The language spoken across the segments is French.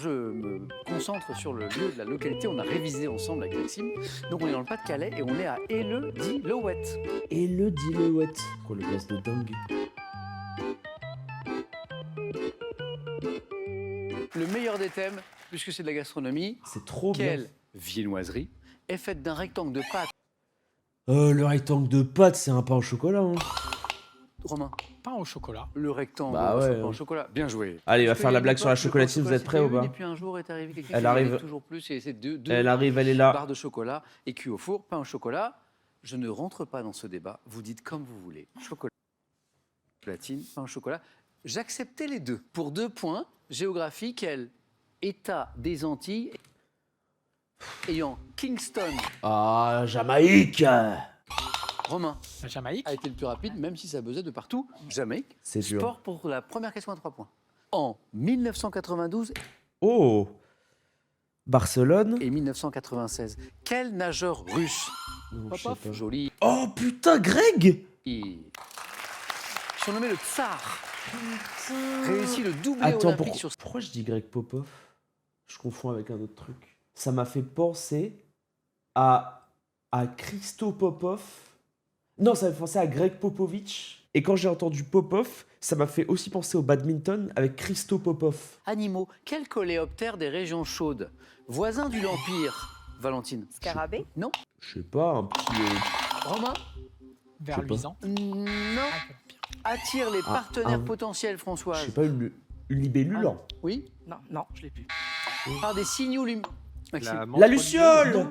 je me concentre sur le lieu de la localité. On a révisé ensemble avec Maxime. Donc on est dans le Pas-de-Calais et on est à Elleux-dit-Leuwet. Elleux-dit-Leuwet. Quoi, le place de dingue. Le meilleur des thèmes, puisque c'est de la gastronomie. C'est trop bien. Quelle viennoiserie est faite d'un rectangle de pâte? Le rectangle de pâte, c'est un pain au chocolat. Hein. Romain, Pain au chocolat. le rectangle Bah ouais, pain au hein. chocolat. Bien joué. Allez, il va Parce faire qu'il y la a blague une sur la époque, le chocolatine, pain au vous êtes chocolat, prêts ou c'était pas? une, et puis un jour est arrivé quelqu'un Elle qui arrive. voulait toujours plus et c'est deux Elle arrive, elle est là. barres de chocolat et cuit au four, pain au chocolat. Je ne rentre pas dans ce débat. Vous dites comme vous voulez. Chocolatine, pain au chocolat. J'acceptais les deux. Pour 2 points, géographie, quel État des Antilles ayant Kingston, Ah, Jamaïque. Romain, La Jamaïque. a été le plus rapide, même si ça buzzait de partout. Jamaïque. C'est dur. Sport pour la première question à 3 points. En 1992 Oh. Barcelone. et 1996, quel nageur russe, Non, je sais pas. joli, Oh putain, Greg. surnommé le Tsar, réussit le doublé Attends, olympique sur pourquoi je dis Greg Popov? Je confonds avec un autre truc. Ça m'a fait penser à Christo Popov. Non, ça m'a fait penser à Greg Popovich. Et quand j'ai entendu Popov, ça m'a fait aussi penser au badminton avec Christo Popov. animaux. Quel coléoptère des régions chaudes, voisin du L'Empire, Valentine? Scarabée. Non. Je sais pas, un petit... Romain? Vers Je sais pas. luisant. Non. Ah, pire. Attire les partenaires un- potentiels, Je Françoise. sais pas, une libellule. Ah, oui. Non, non, je l'ai plus. Par des signaux lumineux. Maxime. La luciole. Non, non, non.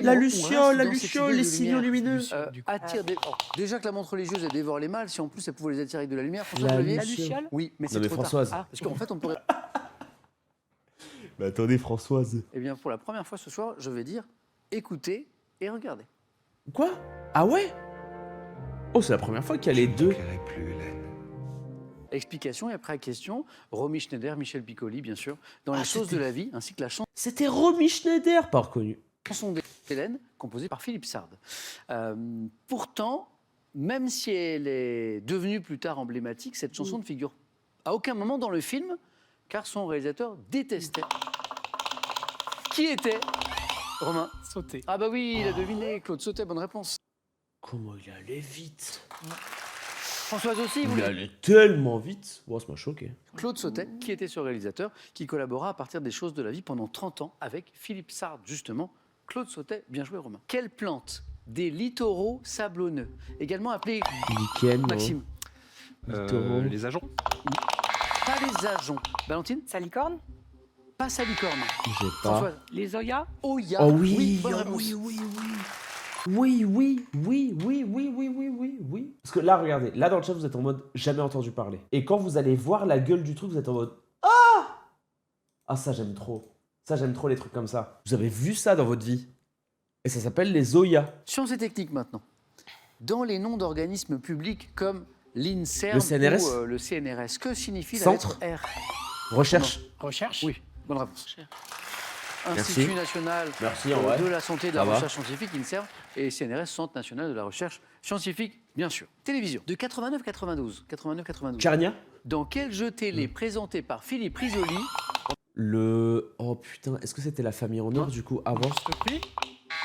La On luciole, reste la dans cette luciole, idée les de signaux lumière. lumineux. Du coup. Attire des... oh, déjà que la montre religieuse, elle dévore les mâles. Si en plus, elle pouvait les attirer avec de la lumière. Françoise, La vous l'aviez La luciole. luciole. Oui, mais Non, c'est mais trop Françoise. tard. Ah, parce qu'en fait, on pourrait... Mais attendez, Françoise. Eh bien, pour la première fois ce soir, je vais dire écoutez et regardez. Quoi? Ah ouais? Oh, c'est la première fois qu'il y a les deux. Explication et après question, Romy Schneider, Michel Piccoli, bien sûr, dans Les choses de c'était- la vie, ainsi que la C'était Romy Schneider, pas reconnu. chanson d'Hélène, composée par Philippe Sard. Pourtant, même si elle est devenue plus tard emblématique, cette chanson ne figure à aucun moment dans le film, car son réalisateur détestait. Qui était Romain? Sauter. Ah bah oui, il a deviné, Claude Sautet, bonne réponse. Comment il allait vite? Françoise aussi, vous Il voulez allait tellement vite. Oh, ça m'a choqué. Claude Sautet, qui était ce réalisateur, qui collabora à partir des choses de la vie pendant 30 ans avec Philippe Sard, justement. Claude Sautet, bien joué Romain. Quelle plante des littoraux sablonneux, également appelée Lichen, Maxime? Littoraux. Les agents. Pas les ajoncs. Valentine? Salicorne. Pas salicorne. J'ai pas. Françoise? Les Oya. Oya. Oh oui, bonne oh réponse. oui, oui, oui. Oui, oui, oui, oui, oui, oui, oui, oui, oui. Parce que là, regardez, là dans le chat, vous êtes en mode jamais entendu parler. Et quand vous allez voir la gueule du truc, vous êtes en mode ah! Ah, ça, j'aime trop. Ça, j'aime trop les trucs comme ça. Vous avez vu ça dans votre vie? Et ça s'appelle les Zoya. Sciences et techniques maintenant. Dans les noms d'organismes publics comme l'INSERM Le CNRS? ou le CNRS, que signifie la Centre lettre R? Recherche. Recherche. Oui, bonne réponse. Merci. Institut national Merci, en vrai. de la santé et de Ça la va. recherche scientifique, INSERM, et CNRS, Centre national de la recherche scientifique, bien sûr. Télévision, de 89-92. 89-92. Carnia. Dans quel jeu télé Mm. présenté par Philippe Risoli? Le. Oh putain, est-ce que c'était la famille en or du coup avant? Juste prix.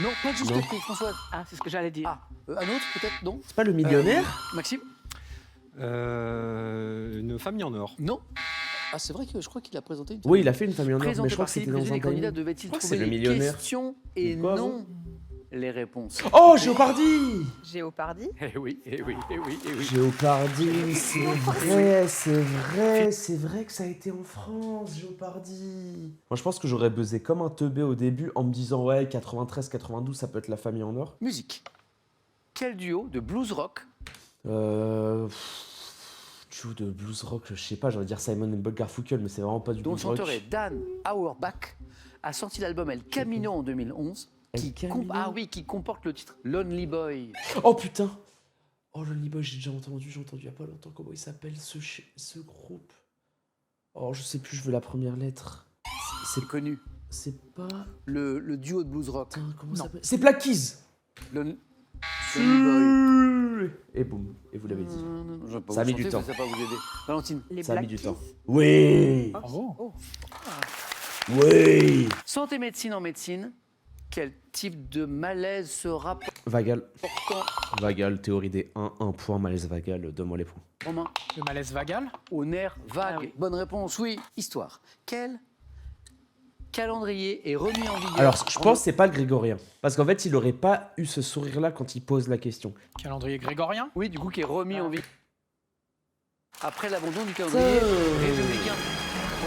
Non, pas de juste Non. prix, Françoise. Ah, c'est ce que j'allais dire. Ah, un autre peut-être? Non. C'est pas le millionnaire? Maxime? Une famille en or. Non. Ah, c'est vrai que je crois qu'il a présenté une. Oui, il a fait une famille en or, mais Présenté je crois par que c'était Philippe dans Risoli, un les candidats timing. devaient-ils crois que trouver c'est le les millionnaire. questions et C'est quoi, non les réponses? Oh, Géopardy! Géopardy. Eh oui, eh oui, eh oui, eh oui. Géopardy, c'est vrai, c'est vrai, c'est vrai que ça a été en France, Géopardy. Moi, je pense que j'aurais buzzé comme un teubé au début en me disant, ouais, 93, 92, ça peut être la famille en or. Musique. Quel duo de blues rock Duo de blues rock, je sais pas, j'allais dire Simon and Garfunkel, mais c'est vraiment pas du dont le blues rock. chanteur est Dan Auerbach a sorti l'album El Camino en 2011 El Camino. qui comporte le titre Lonely Boy. Oh putain! Oh, Lonely Boy, j'ai déjà entendu il y a pas longtemps. Comment il s'appelle ce groupe? Oh, je sais plus, je veux la première lettre. C'est connu. C'est pas. Le duo de blues rock. Putain, comment ça Non. s'appelle? C'est Black Keys! Lonely Boy. Et boum, et vous l'avez dit. Non, je vais pas Ça a vous mis du chanter, temps. mais ça va pas vous aider. Valentine. Les Ça a Black mis du Keys. temps. Oui! Bravo. Oh. Oui. Santé médecine en médecine, quel type de malaise se rapportant Vagal. Vagal, théorie des 1 point, malaise vagal, donne-moi les points. Romain Le malaise vagal. au nerf vague? Ah oui. Bonne réponse, oui. Histoire. Quel calendrier est remis en vigueur? Alors, je pense que c'est pas le grégorien. Parce qu'en fait, il aurait pas eu ce sourire-là quand il pose la question. Calendrier grégorien. Oui, du coup, qui est remis en vigueur après l'abandon du Ça. calendrier républicain.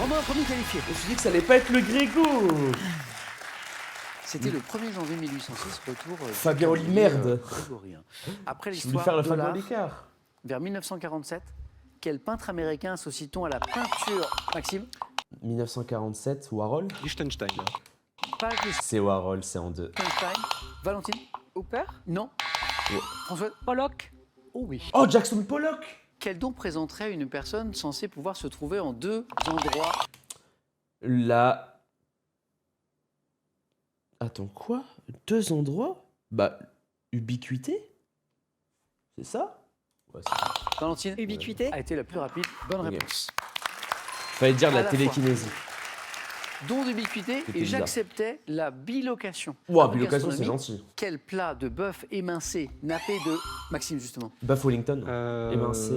Romain, premier qualifié. Je me suis dit que ça allait pas être le grégo. C'était le 1er janvier 1806, retour du Fabien calendrier, Olimerde. grégorien. Après Je voulais l'histoire faire le de Fabien l'art, Olicard. vers 1947, quel peintre américain associe-t-on à la peinture? Maxime? 1947, Warhol. Liechtenstein. Pas C'est Warhol, c'est en 2. Liechtenstein. Valentine? Hooper. Non. Ouais. Françoise? Pollock. Oh oui. Oh, Jackson Pollock. Quel don présenterait une personne censée pouvoir se trouver en 2 endroits? La... Attends, quoi? 2 endroits? Bah, ubiquité? C'est ça? Ouais, c'est ça. Valentine Ubiquité. a été la plus rapide. Bonne Ok. réponse. Fallait dire de À la la télékinésie. Don d'ubiquité C'était et bizarre. j'acceptais la bilocation. Ouah, Avant bilocation, c'est gastronomie, gentil. Quel plat de bœuf émincé, nappé de... Maxime, justement. Buff Wellington. Euh, Émincé.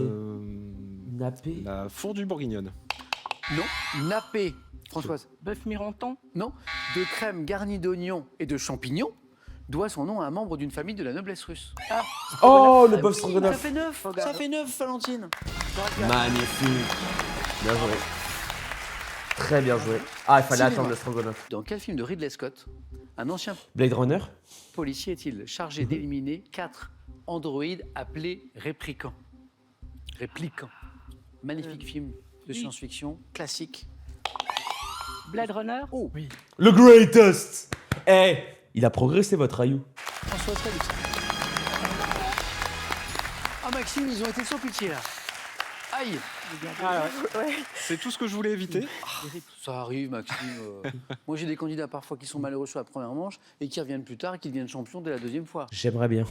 Nappé. La fondue bourguignonne. Non. Nappé. Françoise. Bœuf mironton. Non. De crème garnie d'oignons et de champignons doit son nom à un membre d'une famille de la noblesse russe. Ah. Oh, le Ah bœuf oui, stroganoff. Ça fait 9. Ça fait 9, Valentine. Magnifique. Bien joué. Très bien joué. Ah, il fallait Cinéma. attendre le stroganoff. Dans quel film de Ridley Scott un ancien Blade Runner. policier est-il chargé d'éliminer 4 androïdes appelés réplicants? Magnifique film de science-fiction, classique. Blade Runner. Oh, Oui. Le greatest. Eh, il a progressé votre Ayou. François Félix. Ah Maxime, ils ont été sans pitié là. Aïe. Ah ouais. Ouais. C'est tout ce que je voulais éviter. Ça arrive Maxime. Moi j'ai des candidats parfois qui sont malheureux sur la première manche et qui reviennent plus tard et qui deviennent champions dès la deuxième fois. J'aimerais bien.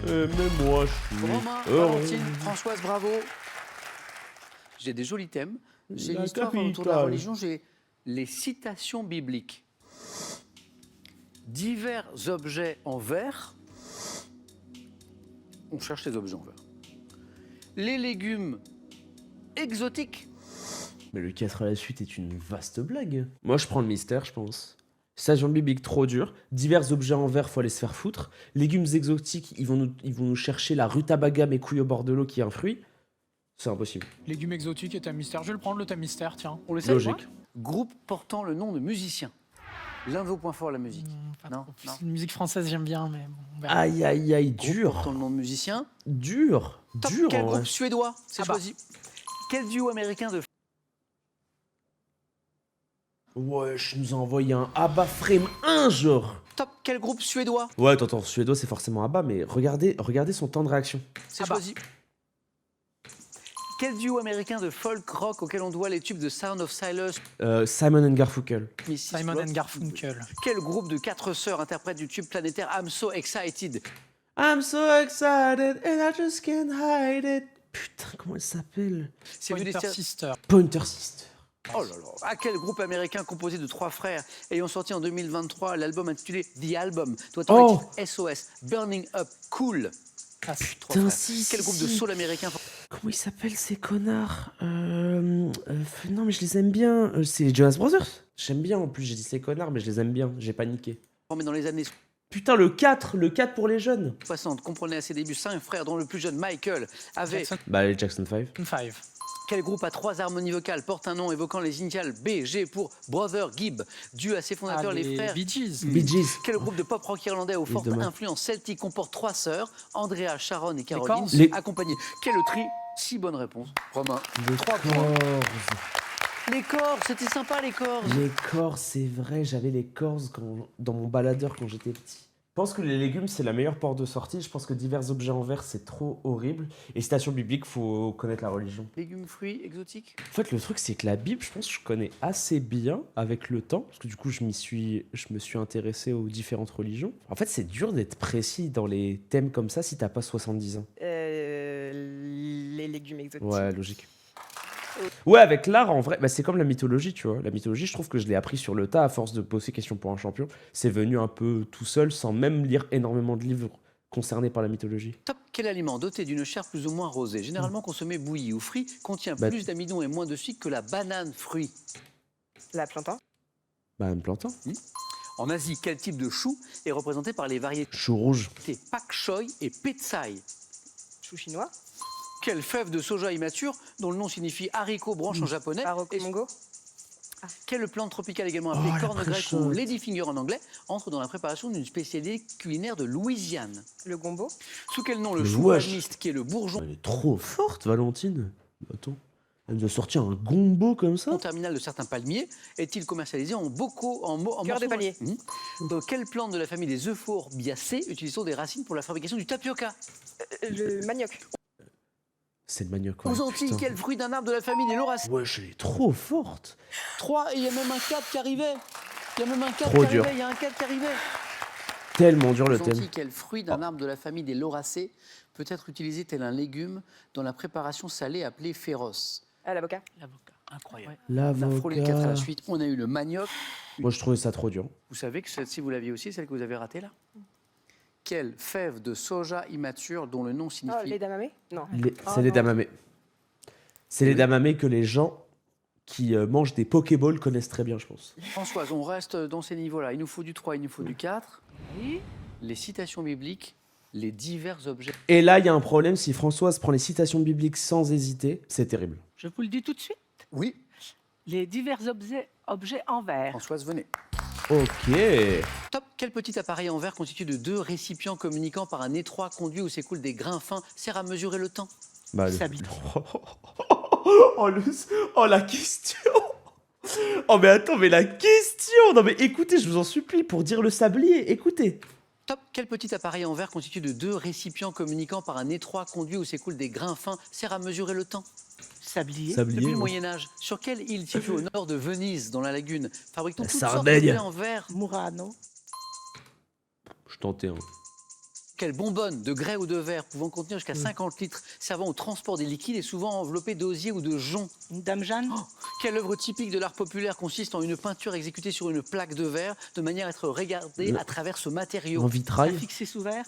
Mais moi, je suis Romain, heureux. Valentine, Françoise, bravo. J'ai des jolis thèmes. J'ai La l'histoire autour de la capitale. religion, j'ai les citations bibliques. Divers objets en verre. On cherche les objets en verre. Les légumes exotiques. Mais le 4 à la suite est une vaste blague. Moi, je prends le mystère, je pense. Station biblique trop dur. Divers objets en verre, faut aller se faire foutre. Légumes exotiques, ils vont nous chercher la rutabaga mais couille au bord de l'eau qui est un fruit. C'est impossible. Légumes exotiques et thème mystère. Je vais le prendre, le thème mystère, tiens. On le sait, Logique. moi Groupe portant le nom de musicien. L'un de vos points forts, la musique. Pas Non, trop. non. Une musique française, j'aime bien, mais bon, on verra. Aïe, aïe, aïe, Groupe dur. portant le nom de musicien. Dur. Top, Dur, quel en vrai. groupe suédois? C'est Ah bah. choisi. Quel duo américain de Ouais, je nous ai envoyé un ABBA Frame 1, genre. top? Quel groupe suédois? Ouais, t'entends, suédois, c'est forcément ABBA, mais regardez son temps de réaction. C'est Ah bah. choisi. Quel duo américain de folk rock auquel on doit les tubes de Sound of Silence? Simon and Garfunkel. Mrs. Simon Block. and Garfunkel. Quel groupe de 4 sœurs interprète du tube planétaire I'm So Excited? I'm so excited and I just can't hide it. Putain, comment elle s'appelle? C'est vu des Pointer séries- Sister. Pointer Sister. Oh là là. À quel groupe américain composé de 3 frères ayant sorti en 2023 l'album intitulé The Album doit-on Oh. les titres SOS, Burning Up, Cool? Ah, Trois Putain, frères. si, Quel si, groupe de si. soul américain Comment ils s'appellent ces connards Non, mais je les aime bien. C'est les Jonas Brothers. J'aime bien en plus, j'ai dit ces connards, mais je les aime bien. J'ai paniqué. formés dans les années Putain, le 4 pour les jeunes. 60 comprenait à ses débuts 5 frères dont le plus jeune Michael avait... Jackson Bah, les Jackson 5. 5. Quel groupe à 3 harmonies vocales porte un nom évoquant les initiales B, G pour Brother Gibb, dû à ses fondateurs les frères? Bee Gees. Bee Gees. Quel groupe de pop rock irlandais aux fortes Évidemment. influences celtiques comporte 3 sœurs, Andrea, Sharon et Caroline, Corrs. Les- accompagnées? Quel tri? 6 bonnes réponses. Romain. Les 3 points. Corrs. Les corps, c'était sympa les corps. Les Corrs, c'est vrai, j'avais les Corrs dans mon baladeur quand j'étais petit. Je pense que les légumes, c'est la meilleure porte de sortie. Je pense que divers objets en verre, c'est trop horrible. Et citation biblique, faut connaître la religion. Légumes, fruits, exotiques. En fait, le truc, c'est que la Bible, je pense que je connais assez bien avec le temps. Parce que du coup, je me suis intéressé aux différentes religions. En fait, c'est dur d'être précis dans les thèmes comme ça si t'as pas 70 ans. Les légumes exotiques. Ouais, logique. Ouais, avec l'art, en vrai, bah, c'est comme la mythologie, tu vois. La mythologie, je trouve que je l'ai appris sur le tas à force de poser question pour un champion. C'est venu un peu tout seul, sans même lire énormément de livres concernés par la mythologie. Top, quel aliment doté d'une chair plus ou moins rosée, généralement consommé bouilli ou frit, contient Bah- plus d'amidon et moins de sucre que la banane fruit? La plantain. Bah, un plantain. En Asie, quel type de chou est représenté par les variétés Chou rouge. pak choy et petsai? Chou chinois. Quelle fève de soja immature, dont le nom signifie haricot branche en japonais, Haricot et mongo. quelle plante tropicale également appelée la corne grecque préchotte. ou ladyfinger en anglais, entre dans la préparation d'une spécialité culinaire de Louisiane? Le gombo. Sous quel nom le Mais chou wesh. mist, qui est le bourgeon Elle est trop forte, Valentine. Attends. Elle nous a sorti un gombo comme ça. terminal de certains palmiers, est-il commercialisé en bocaux, en Cœur de morceaux- palmier. Quelle plante de la famille des Euphorbiaceae utilise-t-on des racines pour la fabrication du tapioca? Le manioc. C'est le manioc. Ouais, Aux Antilles, putain. quel fruit d'un arbre de la famille des Lauracées? Wesh, elle est trop forte. 3, et il y a même un 4 qui arrivait. Il y a même un 4 Trop qui dur. arrivait, il y a un 4 qui arrivait. Tellement dur le Aux Antilles, thème. quel fruit d'un arbre de la famille des Lauracées peut être utilisé tel un légume dans la préparation salée appelée féroce? Ah, l'avocat. L'avocat. Incroyable. On a frôlé le 4 à la L'avocat. suite. On a eu le manioc. Moi, je trouvais ça trop dur. Vous savez que celle-ci, vous l'aviez aussi, celle que vous avez ratée là? Quelle fève de soja immature dont le nom Oh, signifie... les damamés. Non. C'est les non. damamés. C'est les damamés que les gens qui mangent des Pokéballs connaissent très bien, je pense. Françoise, on reste dans ces niveaux-là. Il nous faut du 3, il nous faut du 4. Les citations bibliques, les divers objets. Et là, il y a un problème. Si Françoise prend les citations bibliques sans hésiter, c'est terrible. Je vous le dis tout de suite. Oui, Les divers objets en verre. Françoise, venez. Ok. Top, quel petit appareil en verre constitué de 2 récipients communiquant par un étroit conduit où s'écoulent des grains fins sert à mesurer le temps? Bah, Sablier. Oh, oh, la question. Oh, mais attends, mais la question. Non, mais écoutez, je vous en supplie, pour dire le sablier, écoutez. Top, quel petit appareil en verre constitué de 2 récipients communiquant par un étroit conduit où s'écoulent des grains fins sert à mesurer le temps? Sablier. Sablier. Depuis le ouais. Moyen-Âge, sur quelle île située au nord de Venise, dans la lagune, fabrique-t-on La toutes sortes Sardaigne. d'objets en verre? Murano. Je tentais, hein. Quelle bonbonne de grès ou de verre pouvant contenir jusqu'à 50 litres, servant au transport des liquides et souvent enveloppée d'osier ou de jonc? Une dame Jeanne. Quelle œuvre typique de l'art populaire consiste en une peinture exécutée sur une plaque de verre de manière à être regardée Le- à travers ce matériau? En vitrail. Fixé sous verre.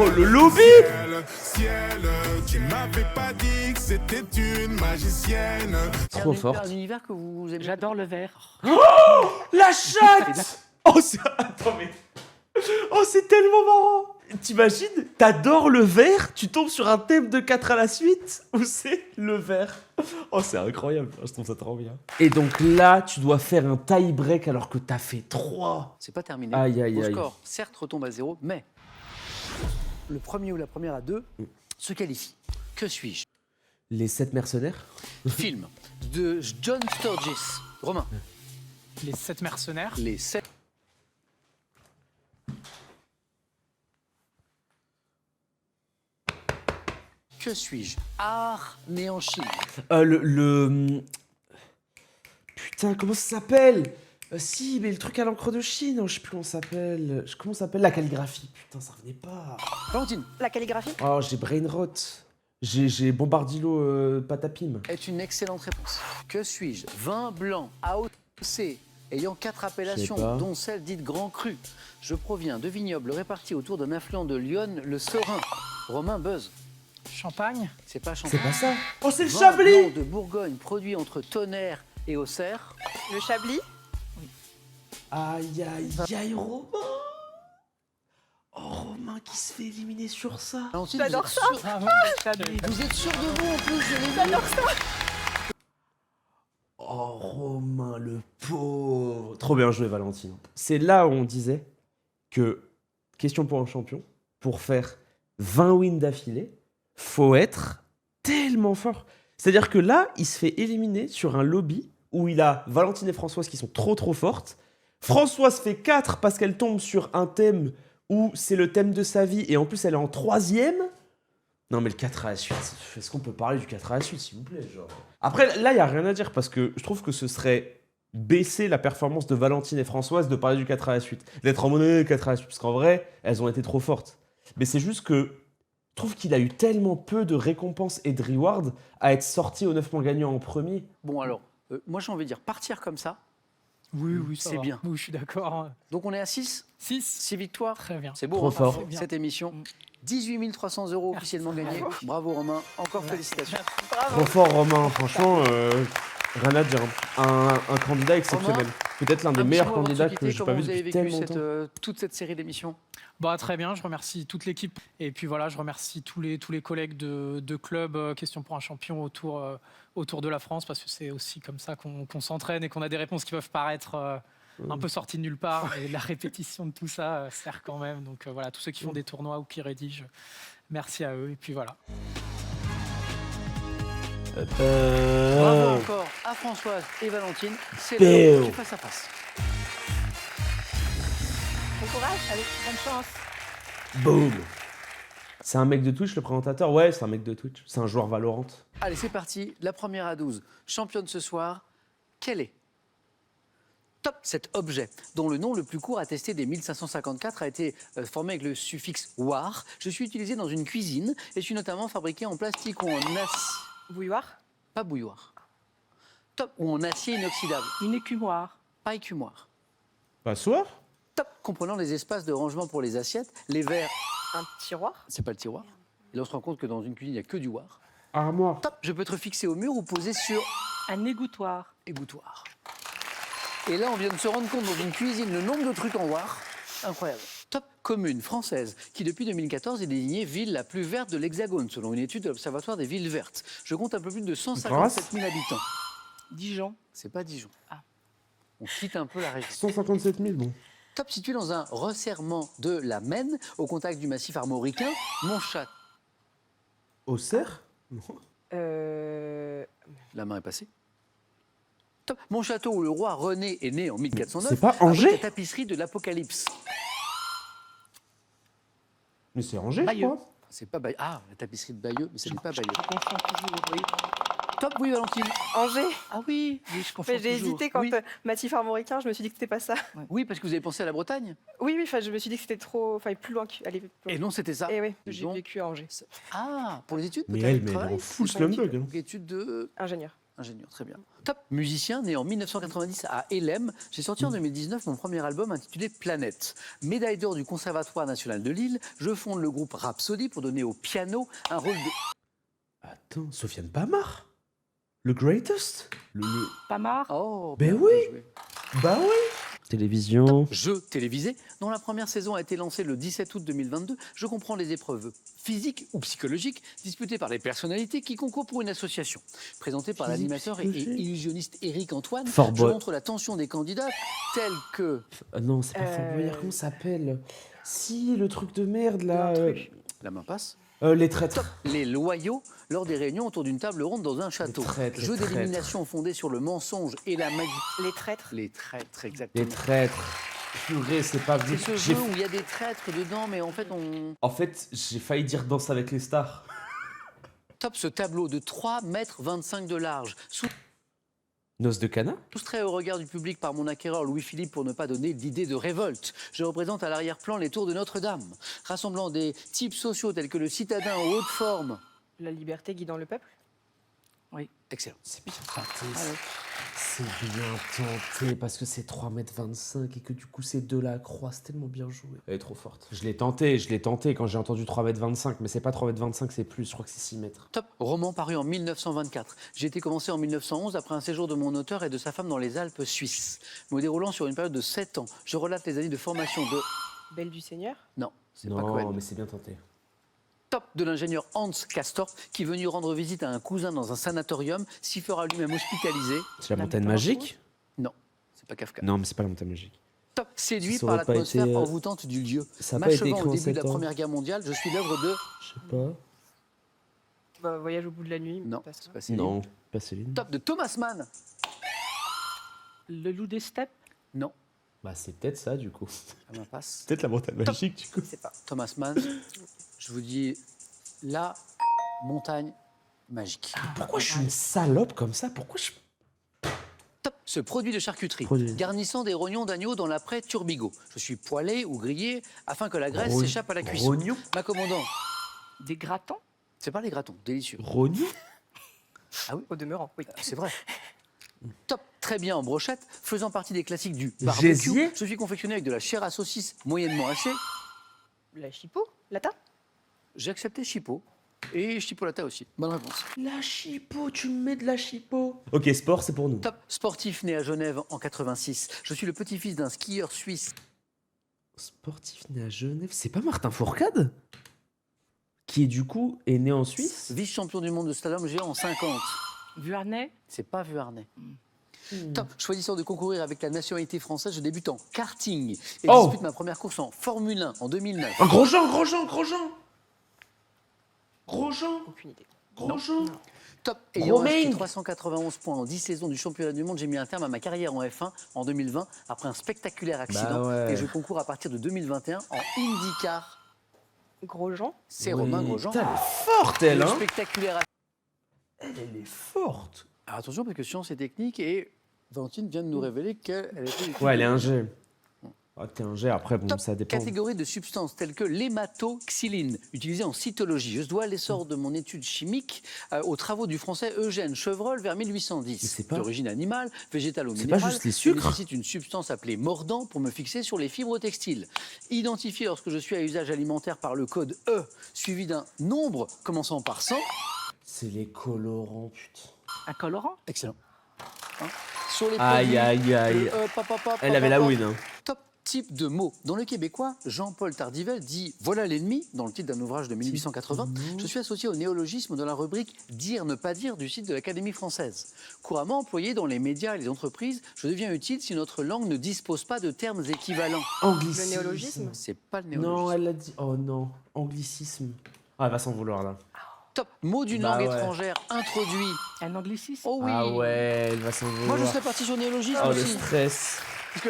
Oh, le lobby. Ciel, tu m'avais pas dit que c'était une magicienne. Trop Un forte. univers que vous aimez? J'adore le verre. La chatte. Oh, c'est... Attends, mais... Oh, c'est tellement marrant. T'imagines, t'adores le verre, tu tombes sur un thème de 4 à la suite, où c'est le verre. Oh, c'est incroyable, je trouve ça trop bien. Et donc là, tu dois faire un tie-break alors que t'as fait 3. C'est pas terminé. Aïe, aïe, Mon aïe. score, certes, retombe à 0, mais le premier ou la première à 2 se qualifie. Que suis-je? Les 7 mercenaires. Film de John Sturges. Romain, Les 7 mercenaires. les 7... Que suis-je? Art né en Chine. Putain, comment ça s'appelle Si, mais le truc à l'encre de Chine, je sais plus comment ça s'appelle. Comment ça s'appelle? La calligraphie. Putain, ça revenait pas. Valentine La calligraphie. Oh, j'ai brain rot. J'ai Bombardilo Patapim. est une excellente réponse. Que suis-je? Vin blanc, AOC, ayant 4 appellations, pas. dont celle dite Grand Cru. Je proviens de vignobles répartis autour d'un affluent de Lyon, le Serein. Romain buzz. Champagne. C'est pas C'est champagne. pas ça. Oh, c'est le Vin Chablis. blanc de Bourgogne, produit entre Tonnerre et Auxerre. Le chablis. Aïe, aïe, aïe, Romain. Oh, Romain qui se fait éliminer sur ça. Valentine, J'adore vous êtes sûr- Ah, Chablis. Vous êtes sûr de vous en plus, je l'ai vu. Oh, Romain, le pauvre. Trop bien joué, Valentine. C'est là où on disait que, question pour un champion, pour faire 20 wins d'affilée, faut être tellement fort. C'est-à-dire que là, il se fait éliminer sur un lobby où il a Valentine et Françoise qui sont trop fortes. Françoise fait 4 parce qu'elle tombe sur un thème où c'est le thème de sa vie et en plus elle est en 3e. Non mais le 4 à la suite, est-ce qu'on peut parler du 4 à la suite s'il vous plaît genre. Après là il n'y a rien à dire parce que je trouve que ce serait baisser la performance de Valentine et Françoise de parler du 4 à la suite. D'être en mode 4 à la suite. Parce qu'en vrai, elles ont été trop fortes. Mais c'est juste que je trouve qu'il a eu tellement peu de récompenses et de rewards à être sorti au 9 points gagnant en premier. Bon, alors, moi j'ai envie de dire, partir comme ça, Oui, ça c'est va. bien. Oui, je suis d'accord. donc on est à 6, 6. 6 victoires. Très bien. C'est beau, Trop hein, fort. Bien. cette émission. 18 300 € officiellement gagnés. Bravo Romain, encore félicitations. Trop fort, Romain. Franchement, rien à dire. Un candidat exceptionnel. Peut-être l'un des Un petit meilleurs mot avant de se candidats quitter, que j'ai pas comment vu vous avez depuis vécu tellement longtemps. toute cette série d'émissions? Bah, très bien, je remercie toute l'équipe. Et puis voilà, je remercie tous les collègues de club Question pour un champion autour de la France, parce que c'est aussi comme ça qu'on s'entraîne et qu'on a des réponses qui peuvent paraître un peu sorties de nulle part. Et la répétition de tout ça sert quand même. Donc voilà, tous ceux qui font des tournois ou qui rédigent, merci à eux. Et puis voilà. Bravo encore à Françoise et Valentine. C'est Péo. l'heure du face à face. Bon courage, avec bonne chance. Boum. C'est un mec de Twitch, le présentateur? Ouais, c'est un mec de Twitch. C'est un joueur Valorant. Allez, c'est parti. La première à 12. Championne ce soir, quel est top cet objet dont le nom le plus court attesté des 1554 a été formé avec le suffixe war. Je suis utilisé dans une cuisine et suis notamment fabriqué en plastique ou en acier. Bouilloire. Pas bouilloire. Top ou en acier inoxydable. Une écumoire. Pas écumoire. Passoire? Top comprenant les espaces de rangement pour les assiettes, les verres. Un tiroir. C'est pas le tiroir. Et là, on se rend compte que dans une cuisine, il n'y a que du war. Armoire. Top, je peux être fixé au mur ou posé sur Un égouttoir. égouttoir. Et là, on vient de se rendre compte dans une cuisine le nombre de trucs en war. Incroyable. Top commune française qui, depuis 2014, est désignée ville la plus verte de l'Hexagone, selon une étude de l'Observatoire des villes vertes. Je compte un peu plus de 157 000 habitants. Dijon. C'est pas Dijon. Ah. On quitte un peu la région. 157 000, bon. Top situé dans un resserrement de la Maine, au contact du massif armoricain, Montchat. Auxerre? La main est passée. Top. Montchâteau, où le roi René est né en 1409. C'est pas abrite Angers? la tapisserie de l'Apocalypse. Mais c'est Angers, je Bayeux. crois. C'est pas Bayeux. Ah, la tapisserie de Bayeux, mais ce n'est pas Bayeux. Je confonds toujours, oui. Top, oui, Valentine. Angers. Ah oui. Oui, je confonds Mais j'ai toujours. hésité quand Oui. Massif armoricain, je me suis dit que c'était pas ça. Oui, parce que vous avez pensé à la Bretagne. Oui, enfin, je me suis dit que c'était trop. Enfin, plus loin qu'aller. Et non, c'était ça. Et oui, Dis j'ai donc. vécu à Angers. Ah, pour les études Mais peut-être, elle, mais elle est travail en full C'est pas une Slumdog, étude. hein. Donc, études de Ingénieur. ingénieur, très bien. Top. Musicien, né en 1990 à Hélène, j'ai sorti en 2019 mon premier album intitulé Planète. Médaille d'or du Conservatoire national de Lille, je fonde le groupe Rhapsody pour donner au piano un rôle de... Attends, Sofiane Pamar? Le greatest? Pas marre. Oh, Ben bien oui. joué. Bah oui. Télévision. Jeu télévisé, dont la première saison a été lancée le 17 août 2022, je comprends les épreuves physiques ou psychologiques disputées par les personnalités qui concourent pour une association. Présentée par Physique, l'animateur et psychologique. illusionniste Éric Antoine, Fort je Boy. montre la tension des candidats tels que Non, c'est pas Fort Boyard, comment ça s'appelle? Si, le truc de merde, là. L'intrus. la main passe, Les traîtres. les loyaux lors des réunions autour d'une table ronde dans un château. traîtres, les Jeu traîtres. d'élimination fondé sur le mensonge et la magie. Les traîtres. Les traîtres, exactement. Les traîtres. Purée, c'est pas vu. C'est ce J'ai- jeu où il y a des traîtres dedans, mais en fait on... En fait, j'ai failli dire Danse avec les stars. Top ce tableau de 3,25 m de large, Noce de Cana? soustrait au regard du public par mon acquéreur Louis-Philippe pour ne pas donner d'idée de révolte. Je représente à l'arrière-plan les tours de Notre-Dame, rassemblant des types sociaux tels que le citadin en haute forme. La liberté guidant le peuple. Excellent. C'est bien tenté. C'est bien tenté parce que c'est 3,25 m et que du coup c'est de la croix. C'est tellement bien joué. Elle est trop forte. Je l'ai tenté quand j'ai entendu 3,25 m, mais c'est pas 3,25 m, c'est plus. Je crois que c'est 6 mètres. Top, roman paru en 1924. J'ai été commencé en 1911 après un séjour de mon auteur et de sa femme dans les Alpes suisses. Me déroulant sur une période de 7 ans, je relate les années de formation de... Belle du Seigneur. Non, c'est pas Non, Cohen. mais c'est bien tenté. Top de l'ingénieur Hans Castorp qui est venu rendre visite à un cousin dans un sanatorium, s'y fera lui-même hospitalisé. C'est la La montagne métamorphose. magique? Non, c'est pas Kafka. Non, mais c'est pas la montagne magique. Top, séduit Ça par aurait pas l'atmosphère été, envoûtante du lieu. Ça a pas été M'achevant écrit au en début de 7 la ans. Première Guerre mondiale, je suis l'œuvre de... Je sais pas. Bah, Voyage au bout de la nuit. Non, pas ça. c'est pas Céline. Non, pas Céline. Top de Thomas Mann. Le loup des steppes. Non, Bah, c'est peut-être ça du coup. ça passe. Peut-être la montagne magique du coup. C'est pas. Thomas Mann, je vous dis la montagne magique. Pourquoi je suis une salope comme ça? Pourquoi je. Top, Ce produit de charcuterie, Produit. garnissant des rognons d'agneau dans l'après turbigo. Je suis poêlé ou grillé afin que la graisse Ro- s'échappe à la cuisson. Rognon. Ma commandant, Des gratans. c'est pas les gratons, délicieux. Rognon. Au demeurant, oui. C'est vrai. Top, très bien en brochette, faisant partie des classiques du barbecue. Gésier. Je suis confectionné avec de la chair à saucisse moyennement hachée. La chipot, lata. J'ai accepté chipot et chipolata aussi. Bonne réponse. La chipot, tu me mets de la chipot. Ok, sport, c'est pour nous. Top, sportif né à Genève en 86. Je suis le petit-fils d'un skieur suisse. Sportif né à Genève, c'est pas Martin Fourcade? Qui est du coup est né en Suisse? Vice-champion du monde de slalom géant en 50. Vuarnet. C'est pas Vuarnet. Top, choisissant de concourir avec la nationalité française, je débute en karting et Oh. dispute ma première course en Formule 1 en 2009. Oh, Grosjean, Grosjean, Grosjean. Grosjean, Aucune idée. Grosjean. Top, ayant inscrit Romain. 391 points en 10 saisons du championnat du monde, j'ai mis un terme à ma carrière en F1 en 2020 après un spectaculaire accident. Bah ouais. Et je concours à partir de 2021 en IndyCar. Grosjean. C'est Oui. Romain Grosjean. Putain, elle est forte, elle, Le hein. spectaculaire. Elle est forte. Alors attention parce que science et technique et Valentine vient de nous révéler qu'elle était. Ouais, elle est un G. Ah, t'es un G, après, bon, Top ça dépend. catégorie de substances telles que l'hématoxyline, utilisée en cytologie. Je dois l'essor de mon étude chimique aux travaux du français Eugène Chevreul vers Mais 1810. c'est pas- D'origine animale, végétale ou C'est minérale. pas juste les je sucres. nécessite une substance appelée mordant pour me fixer sur les fibres textiles. Identifié lorsque je suis à usage alimentaire par le code E, suivi d'un nombre commençant par 100. C'est les colorants, putain. Un colorant. Excellent. Hein sur les Aïe, produits, aïe, aïe. le E, Elle avait la win, hein. Top type de mots. Dans le québécois, Jean-Paul Tardivelle dit « Voilà l'ennemi » dans le titre d'un ouvrage de 1880. Je suis associé au néologisme dans la rubrique « Dire, ne pas dire » du site de l'Académie française. Couramment employé dans les médias et les entreprises, je deviens utile si notre langue ne dispose pas de termes équivalents. Anglicisme. Le néologisme. C'est pas le néologisme. Non, elle l'a dit. Oh non, anglicisme. Ah, elle va s'en vouloir, là. Top mot d'une Bah langue ouais. étrangère introduit. Un anglicisme. Oh oui. Ah ouais, elle va s'en vouloir. Moi, je serais parti sur néologisme Oh, le aussi. stress. Parce que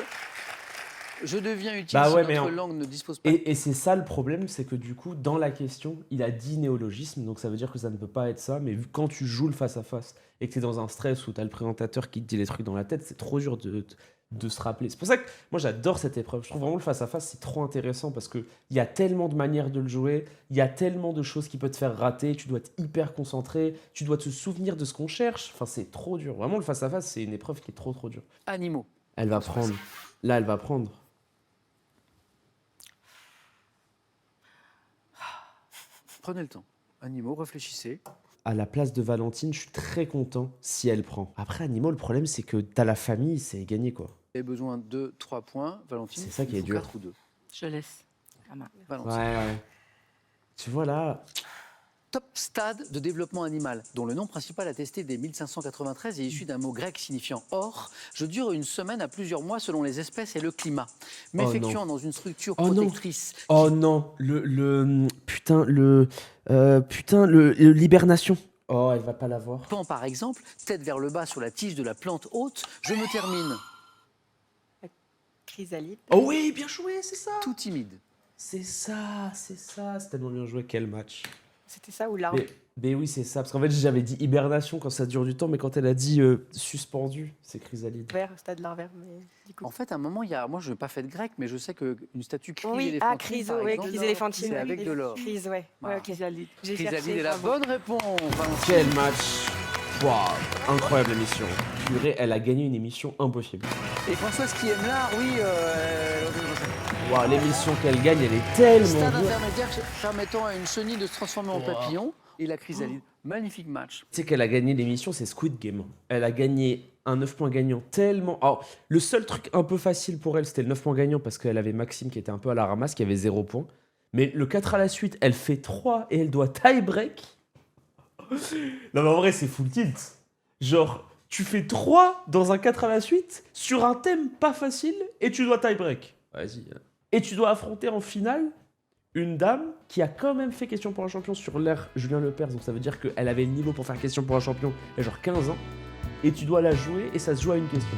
je deviens utile Bah si ouais, mais notre en- langue ne dispose pas. Et c'est ça le problème, c'est que du coup, dans la question, il a dit néologisme, donc ça veut dire que ça ne peut pas être ça, mais quand tu joues le face-à-face et que tu es dans un stress où tu as le présentateur qui te dit les trucs dans la tête, c'est trop dur de se rappeler. C'est pour ça que moi j'adore cette épreuve. Je trouve vraiment le face-à-face, c'est trop intéressant parce qu'il y a tellement de manières de le jouer, il y a tellement de choses qui peuvent te faire rater, tu dois être hyper concentré, tu dois te souvenir de ce qu'on cherche. Enfin, c'est trop dur. Vraiment, le face-à-face, c'est une épreuve qui est trop dure. Animaux. Elle va prendre. Là, elle va prendre. Prenez le temps. Animaux, réfléchissez. À la place de Valentine, je suis très content si elle prend. Après, Animaux, le problème, c'est que t'as la famille, c'est gagné, quoi. Vous avez besoin de 3 points. Valentine, C'est ça qui il est faut dur. 4 ou 2. Je laisse. La main. Valentine. Ouais. Tu vois, là... Top stade de développement animal, dont le nom principal attesté dès 1593 est issu d'un mot grec signifiant or. Je dure une semaine à plusieurs mois selon les espèces et le climat. M'effectuant dans une structure Oh non. protectrice. Oh non, l'hibernation. Oh, elle va pas l'avoir. Pend par exemple, tête vers le bas sur la tige de la plante haute, je me termine Chrysalide. Oh oui, bien joué, c'est ça. tout timide. C'est ça. C'est tellement bien joué, quel match. C'était ça ou l'arbre? Mais oui, c'est ça. Parce qu'en fait, j'avais dit hibernation quand ça dure du temps, mais quand elle a dit suspendu, c'est chrysalide. Vert, stade l'art vert, mais du coup. En fait, à un moment, il y a, moi je n'ai pas fait de grec, mais je sais qu'une statue Oui, chryséléphantine, chryso, par oui, exemple, chryséléphantine. c'est avec de l'or. Chryse, ouais. Voilà. Ouais, ok. Chrysalide. J'ai Chrysalide cherché. est la bravo. bonne réponse. Valentine. Quel match. Waouh, incroyable émission. Purée, elle a gagné une émission impossible. Et Françoise qui aime l'art, oui. Waouh, l'émission qu'elle gagne, elle est tellement Stade bien. intermédiaire permettant à une chenille de se transformer en papillon. Et la chrysalide. Magnifique match. Tu sais qu'elle a gagné l'émission, c'est Squid Game. Elle a gagné un 9 points gagnant tellement... Alors, le seul truc un peu facile pour elle, c'était le 9 points gagnant parce qu'elle avait Maxime qui était un peu à la ramasse, qui avait 0 points. Mais le 4 à la suite, elle fait 3 et elle doit tie-break. Non mais en vrai, c'est full tilt. Genre, tu fais 3 dans un 4 à la suite sur un thème pas facile et tu dois tie-break. Vas-y. Et tu dois affronter en finale une dame qui a quand même fait question pour un champion sur l'ère Julien Lepers. Donc ça veut dire qu'elle avait le niveau pour faire question pour un champion il y a genre 15 ans. Et tu dois la jouer et ça se joue à une question.